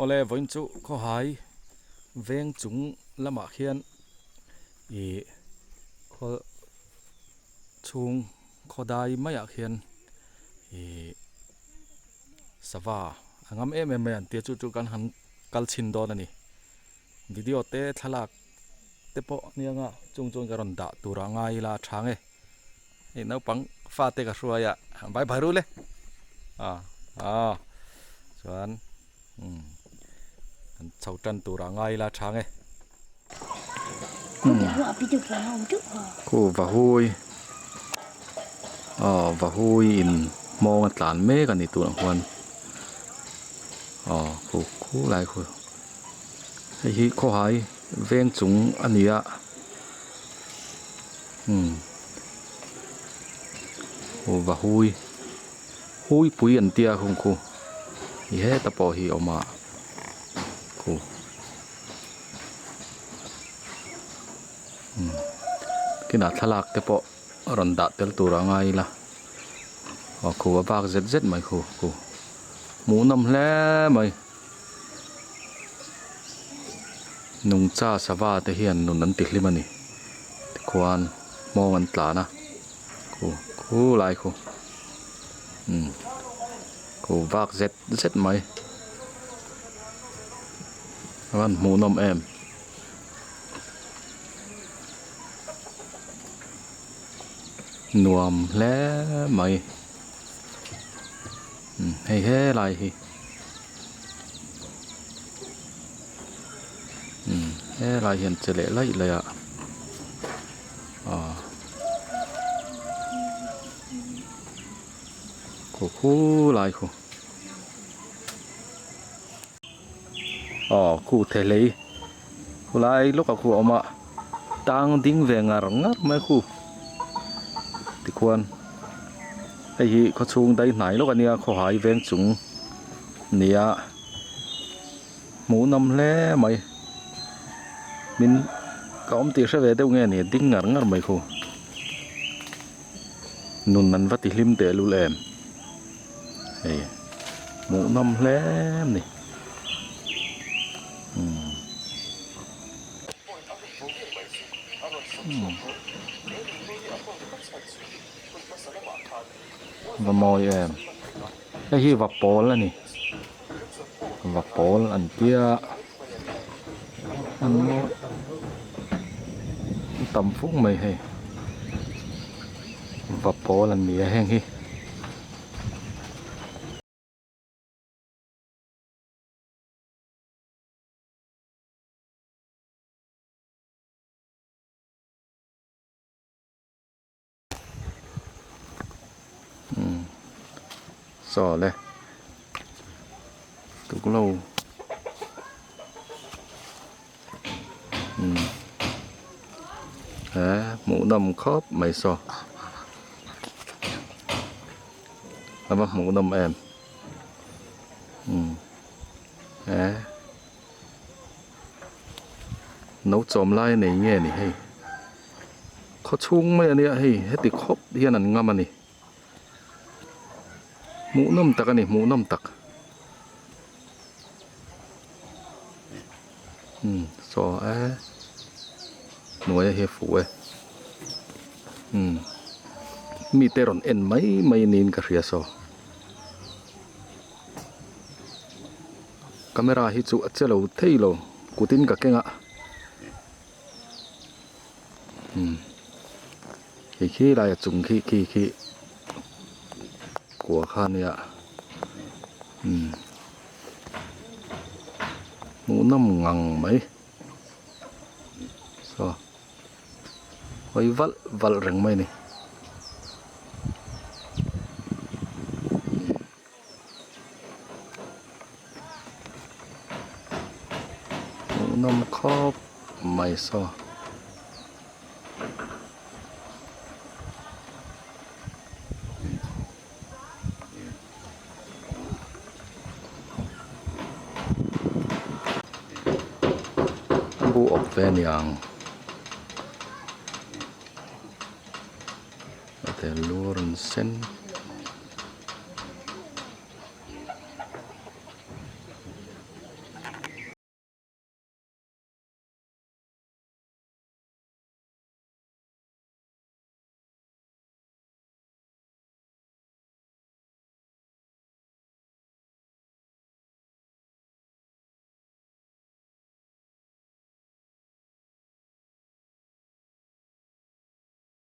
ole voin chu kho hai veng chung lama khian i kho chung khodai maya khian i sawa angam em an tia chu kan han kal chin don ani video te thalak te po nianga chung karon da tura ngai la thange e no pang fa te ka hruaya bai bharu le chuan an chautan tura ngai la thange ko va hui in mong tlan me kan ni tu hwan khu lai khu hi kho hai veng chung ania va hui pui an tia khung khu hi he ta po hi oma khu kina thalak te po ron da tel tura ngai la khu bak zet mai khu mu nam hle mai nung cha sawa te hian nun an ti hlimani khuan mong an tla na khu lai khu vak zet mai an mu nam em nuam hle mai he lai hi he lai hian chele lai ya khu lai khu the lei khu lai lúc khu oma tang ding ve ngar mai khu ti khuan hi kho chung dai nai lo ania kho hai veng chung nia mu nam hle mai min kaum ti hre ve deu nge ni ding ngar mai khu nun nan vati hlim te lu lem ei mu nam hle ni và mồi em cái hi vập bò là nè vập bò ăn tia ăn tầm phút mày hay vập bò là mía hen hi sò lên tục lâu mũ nằm khớp mày sò mũ nằm em nấu chôm lai này nghe nè hay khó chung mấy anh ấy hay hết thì khớp hiền ăn ngâm anh ấy mũ nằm tắc anh ấy mũ nằm tắc sò nuôi hay phụ mi tê ron en mấy nín cả ria sò camera hi chu achelo thei lo kutin ka kenga khi lại chung khi của khan ya mũ năm ngang mấy so quay vල් rừng mấy này mũ năm khớp mày so bu ốc ven yang ada luar sen